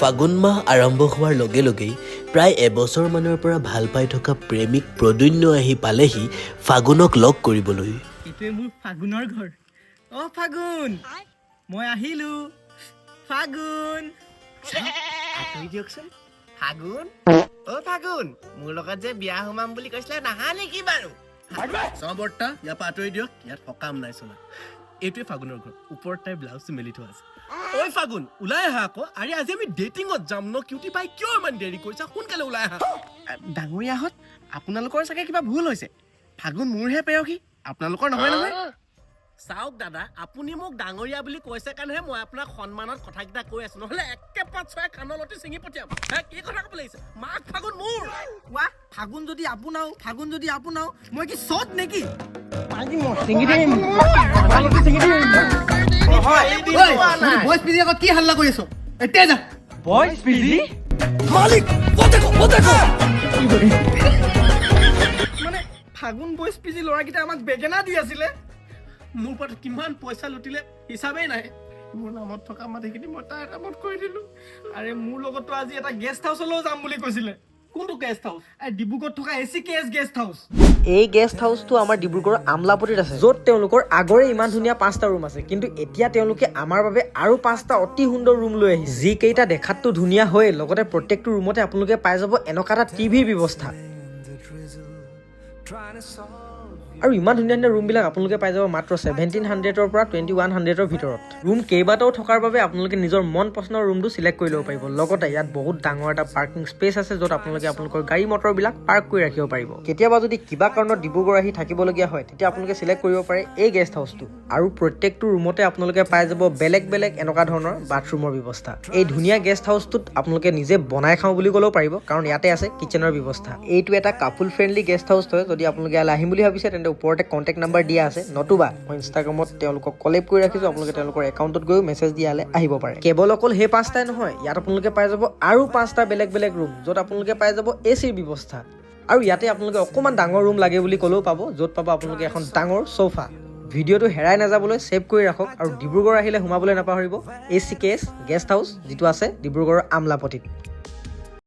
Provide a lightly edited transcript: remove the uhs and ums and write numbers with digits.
ফাগুন মাহ আৰম্ভ হোৱাৰ লগে লগেই প্ৰায় এবছৰমানৰ পৰা ভাল পাই থকা প্ৰেমিক প্ৰদন্য আহি পালেহি ফাগুনক লগ কৰিবলৈ। এইটোৱে মোৰ ফাগুনৰ ঘৰ। অ ফাগুন, মই আহিলো। ফাগুন আঁতৰি দিয়কচোন। ফাগুন অ ফাগুন, মোৰ লগত যে বিয়া সোমাম বুলি কৈছিলে নাহা নেকি বাৰু? বৰ্তা ইয়াৰ পৰা আঁতৰি দিয়ক, ইয়াত সকাম নাই চলা। এইটোৱে ফাগুনৰ ঘৰ, ওপৰত তাইৰ ব্লাউজটো মেলি থোৱা আছে। ঐ ফাগুন, ওলাই আহা আকৌ। আৰে আজি আমি ডেটিঙত যাম ন, কিউটি পাই কিয় ইমান দেৰি কৰিছা? সোনকালে ওলাই আহা। ডাঙৰীয়াহঁত, আপোনালোকৰ চাগে কিবা ভুল হৈছে। ফাগুন মোৰহে পেয়সী, আপোনালোকৰ নহয় নহয়। চাওক দাদা, আপুনি মোক ডাঙৰীয়া বুলি কৈছে কাৰণেহে মই আপোনাক সন্মানত কথাকেইটা কৈ আছো, নহলে একে পাত চৰাই কাণলতি ছিঙি পঠিয়াম। কি কথা ক'ব লাগিছে? মাক ফাগুন মোৰ। ৱাহ, ফাগুন যদি আপোনাও মই কি চত নেকি? বয়স পিজি আগত কি হাল্লা কৰি আছো? এতিয়া যা। বয়স পিজি মালিক মানে ফাগুন বয়স পিজি ল'ৰাকেইটা আমাক বেগেনা দি আছিলে। মোৰ পৰা কিমান পইচা লুটিলে হিচাপেই নাই। মোৰ নামত থকা মাটিখিনি মই তাৰ নামত কৰি দিলো। আৰে মোৰ লগতো আজি এটা গেষ্ট হাউচলৈও যাম বুলি কৈছিলে। কোনটো গেষ্ট হাউচ? ডিব্ৰুগড়ত থকা ACKS গেষ্ট হাউচ। এই গেষ্ট হাউচটো আমাৰ ডিব্ৰুগড়ৰ আমলাপতিত আছে, য'ত তেওঁলোকৰ আগৰে ইমান ধুনীয়া 5টা ৰুম আছে, কিন্তু এতিয়া তেওঁলোকে আমাৰ বাবে আৰু 5টা অতি সুন্দৰ ৰুম লৈ আহিছে, যিকেইটা দেখাততো ধুনীয়া হৈ লগতে প্ৰত্যেকটো ৰুমতে আপোনালোকে পাই যাব এনেকুৱা এটা টিভিৰ ব্যৱস্থা। আৰু ইমান ধুনীয়া ধুনীয়া ৰুমবিলাক আপোনালোকে পাই যাব মাত্ৰ 1700ৰ পৰা 2100ৰ ভিতৰত। ৰুম কেইবাটাও থকাৰ বাবে আপোনালোকে নিজৰ মন পচন্দৰ ৰুমটো চিলেক্ট কৰি ল'ব পাৰিব। লগতে ইয়াত বহুত ডাঙৰ এটা পাৰ্কিং স্পেচ আছে, য'ত আপোনালোকে আপোনালোকৰ গাড়ী মটৰবিলাক পাৰ্ক কৰি ৰাখিব পাৰিব। কেতিয়াবা যদি কিবা কাৰণত ডিব্ৰুগড় আহি থাকিবলগীয়া হয়, তেতিয়া আপোনালোকে চিলেক্ট কৰিব পাৰে এই গেষ্ট হাউচটো। আৰু প্ৰত্যেকটো ৰুমতে আপোনালোকে পাই যাব বেলেগ বেলেগ এনেকুৱা ধৰণৰ বাথৰুমৰ ব্যৱস্থা। এই ধুনীয়া গেষ্ট হাউচটোত আপোনালোকে নিজে বনাই খাওঁ বুলি ক'লেও পাৰিব, কাৰণ ইয়াতে আছে কিচেনৰ ব্যৱস্থা। এইটো এটা কাপুল ফ্ৰেণ্ডলি গেষ্ট হাউচ হয়। যদি আপোনালোকে ইয়ালৈ আহিম বুলি ভাবিছে তেন্তে ওপৰতে কণ্টেক্ট নাম্বাৰ দিয়া আছে, নতুবা মই ইনষ্টাগ্ৰামত তেওঁলোকক কলেব কৰি ৰাখিছোঁ। আপোনালোকে তেওঁলোকৰ একাউণ্টত গৈ মেছেজ দিয়ালে আহিব পাৰে। কেৱল অকল সেই 5টাই নহয়, ইয়াত আপোনালোকে পাই যাব আৰু 5টা বেলেগ বেলেগ ৰুম, য'ত আপোনালোকে পাই যাব এচিৰ ব্যৱস্থা। আৰু ইয়াতে আপোনালোকে অকণমান ডাঙৰ ৰুম লাগে বুলি ক'লেও পাব, য'ত পাব আপোনালোকে এখন ডাঙৰ চোফা। ভিডিঅ'টো হেৰাই নাযাবলৈ ছেভ কৰি ৰাখক, আৰু ডিব্ৰুগড় আহিলে সোমাবলৈ নাপাহৰিব ACKS গেষ্ট হাউচ, যিটো আছে ডিব্ৰুগড়ৰ আমলাপতিত।